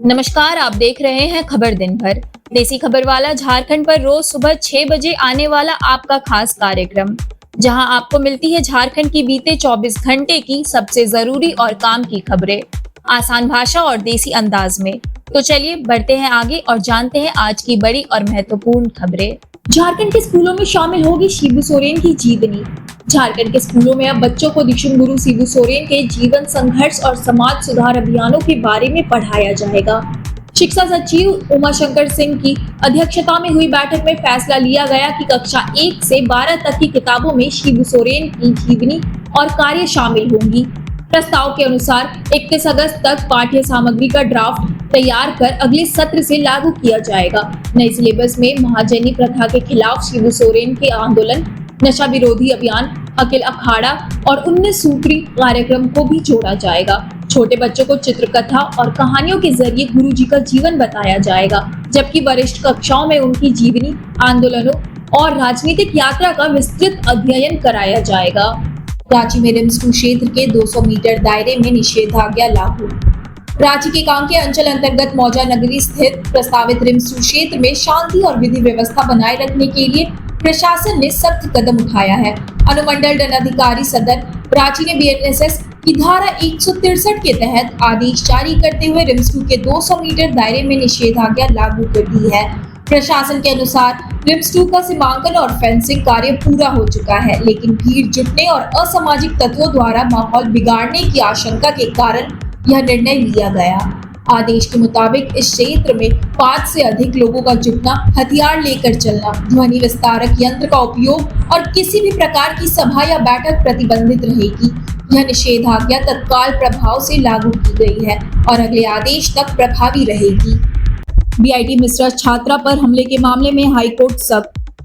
नमस्कार, आप देख रहे हैं खबर दिन भर। देसी खबर वाला झारखंड पर रोज सुबह 6 बजे आने वाला आपका खास कार्यक्रम, जहां आपको मिलती है झारखंड की बीते 24 घंटे की सबसे जरूरी और काम की खबरें, आसान भाषा और देसी अंदाज में। तो चलिए बढ़ते हैं आगे और जानते हैं आज की बड़ी और महत्वपूर्ण खबरें। झारखंड के स्कूलों में शामिल होगी शिबू सोरेन की जीवनी। झारखंड के स्कूलों में अब बच्चों को दीक्षुम गुरु शिबू सोरेन के जीवन, संघर्ष और समाज सुधार अभियानों के बारे में पढ़ाया जाएगा। शिक्षा सचिव उमाशंकर सिंह की अध्यक्षता में हुई बैठक में फैसला लिया गया कि कक्षा 1 से 12 तक की किताबों में शिबू सोरेन की जीवनी और कार्य शामिल होंगी। प्रस्ताव के अनुसार 31 अगस्त तक पाठ्य सामग्री का ड्राफ्ट तैयार कर अगले सत्र से लागू किया जाएगा। नए सिलेबस में महाजनी प्रथा के खिलाफ शिबू सोरेन के आंदोलन, नशा विरोधी अभियान, अखिल अखाड़ा और 19 सूत्री कार्यक्रम को भी जोड़ा जाएगा। छोटे बच्चों को चित्रकथा और कहानियों के जरिए गुरु जी का जीवन बताया जाएगा, जबकि वरिष्ठ कक्षाओं में उनकी जीवनी, आंदोलनों और राजनीतिक यात्रा का विस्तृत अध्ययन कराया जाएगा। रांची में रिम्स 2 क्षेत्र के 200 मीटर दायरे में निषेधाज्ञा लागू। रांची के कांके अंचल अंतर्गत मौजा नगरी स्थित प्रस्तावित रिम्स 2 क्षेत्र में शांति और विधि व्यवस्था बनाए रखने के लिए प्रशासन ने सख्त कदम उठाया है। अनुमंडल दंडाधिकारी सदर रांची ने बीएनएसएस की धारा 163 के तहत आदेश जारी करते हुए रिम्स 2 के 200 मीटर दायरे में निषेधाज्ञा लागू कर दी है। प्रशासन के अनुसार रिम्स 2 का सीमांकन और फेंसिंग कार्य पूरा हो चुका है, लेकिन भीड़ जुटने और असामाजिक तत्वों द्वारा माहौल बिगाड़ने की आशंका के कारण यह निर्णय लिया गया। आदेश के मुताबिक इस क्षेत्र में 5 से अधिक लोगों का जुटना, हथियार लेकर चलना, ध्वनि विस्तारक यंत्र का उपयोग और किसी भी प्रकार की सभा या बैठक प्रतिबंधित रहेगी। यह निषेधाज्ञा तत्काल प्रभाव से लागू की गई है और अगले आदेश तक प्रभावी रहेगी। बीआईटी मिश्रा छात्रा पर हमले के मामले में हाईकोर्ट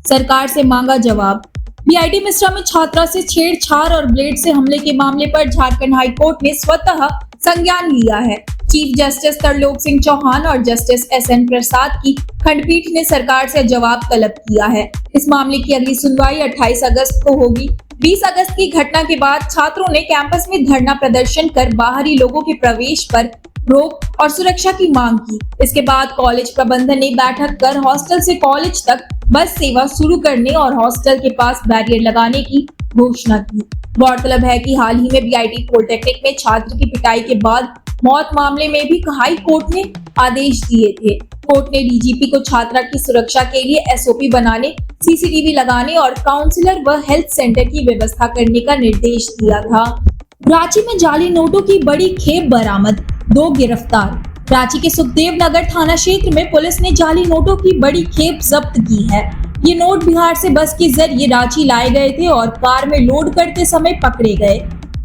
सरकार से मांगा जवाब। बीआईटी मिश्रा में छात्रा से छेड़छाड़ और ब्लेड से हमले के मामले पर झारखंड हाईकोर्ट ने स्वतः संज्ञान लिया है। चीफ जस्टिस तरलोक सिंह चौहान और जस्टिस एसएन प्रसाद की खंडपीठ ने सरकार से जवाब तलब किया है। इस मामले की अगली सुनवाई 28 अगस्त को होगी। 20 अगस्त की घटना के बाद छात्रों ने कैंपस में धरना प्रदर्शन कर बाहरी लोगों के प्रवेश पर रोक और सुरक्षा की मांग की। इसके बाद कॉलेज प्रबंधन ने बैठक कर हॉस्टल से कॉलेज तक बस सेवा शुरू करने और हॉस्टल के पास बैरियर लगाने की घोषणा की। गौरतलब है कि हाल ही में बीआईटी पॉलिटेक्निक में छात्र की पिटाई के बाद मौत मामले में भी हाई कोर्ट ने आदेश दिए थे। कोर्ट ने डीजीपी को छात्रा की सुरक्षा के लिए एसओपी बनाने, सीसीटीवी लगाने और काउंसलर व हेल्थ सेंटर की व्यवस्था करने का निर्देश दिया था। रांची में जाली नोटों की बड़ी खेप बरामद, 2 गिरफ्तार। रांची के सुखदेव नगर थाना क्षेत्र में पुलिस ने जाली नोटों की बड़ी खेप जब्त की है। ये नोट बिहार से बस के जरिए रांची लाए गए थे और कार में लोड करते समय पकड़े गए।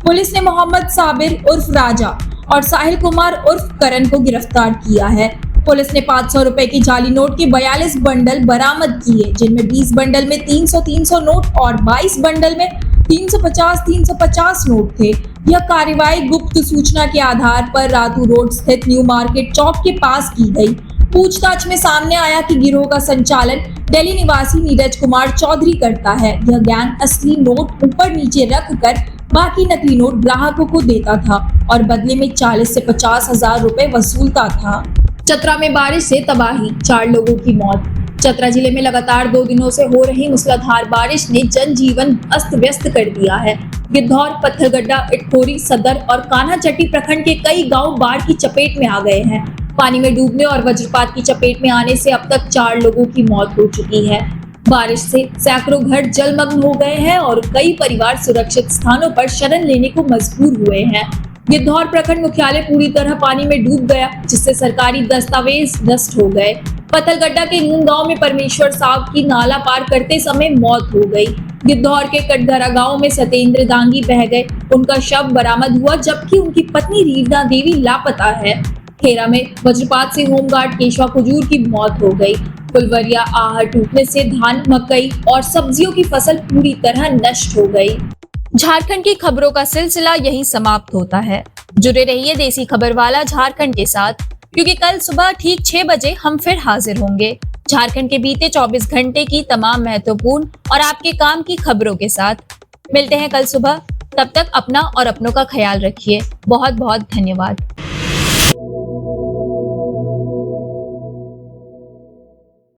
पुलिस ने मोहम्मद साबिर उर्फ राजा और साहिल कुमार उर्फ करण को गिरफ्तार किया है। पुलिस ने 500 रुपए की जाली नोट के 42 बंडल बरामद किए, जिनमें 20 बंडल में 300 नोट और 22 बंडल में 350 नोट थे। यह कार्रवाई गुप्त सूचना के आधार पर रातू रोड स्थित न्यू मार्केट चौक के पास की गई। पूछताछ में सामने आया कि गिरोह का संचालन दिल्ली निवासी नीरज कुमार चौधरी करता है। यह गैंग असली नोट ऊपर नीचे रख कर बाकी नकली नोट ग्राहकों को देता था और बदले में 40 से 50 हजार रुपए वसूलता था। चतरा में बारिश से तबाही, 4 लोगों की मौत। चतरा जिले में लगातार 2 दिनों से हो रही मूसलाधार बारिश ने जनजीवन अस्त व्यस्त कर दिया है। गिद्धौर, पत्थरगड्ढा, इटखोरी, सदर और कान्हाचट्टी प्रखंड के कई गांव बाढ़ की चपेट में आ गए हैं। पानी में डूबने और वज्रपात की चपेट में आने से अब तक 4 लोगों की मौत हो चुकी है। बारिश से सैकड़ों घर जलमग्न हो गए हैं और कई परिवार सुरक्षित स्थानों पर शरण लेने को मजबूर हुए हैं। गिद्धौर प्रखंड मुख्यालय पूरी तरह पानी में डूब गया, जिससे सरकारी दस्तावेज नष्ट हो गए। पत्थरगड्ढा के नून गांव में परमेश्वर साहब की नाला पार करते समय मौत हो गई। गिद्धौर के कटघरा गांव में सतेंद्र दांगी बह गए, उनका शव बरामद हुआ, जबकि उनकी पत्नी रीवना देवी लापता है। खेरा में वज्रपात से होमगार्ड केशवा कुजूर की मौत हो गई। फुलवरिया आहर टूटने से धान, मकई और सब्जियों की फसल पूरी तरह नष्ट हो गई। झारखंड की खबरों का सिलसिला यहीं समाप्त होता है। जुड़े रहिए देसी खबर वाला झारखंड के साथ, क्योंकि कल सुबह ठीक 6 बजे हम फिर हाजिर होंगे झारखंड के बीते 24 घंटे की तमाम महत्वपूर्ण और आपके काम की खबरों के साथ। मिलते हैं कल सुबह, तब तक अपना और अपनों का ख्याल रखिए। बहुत बहुत धन्यवाद।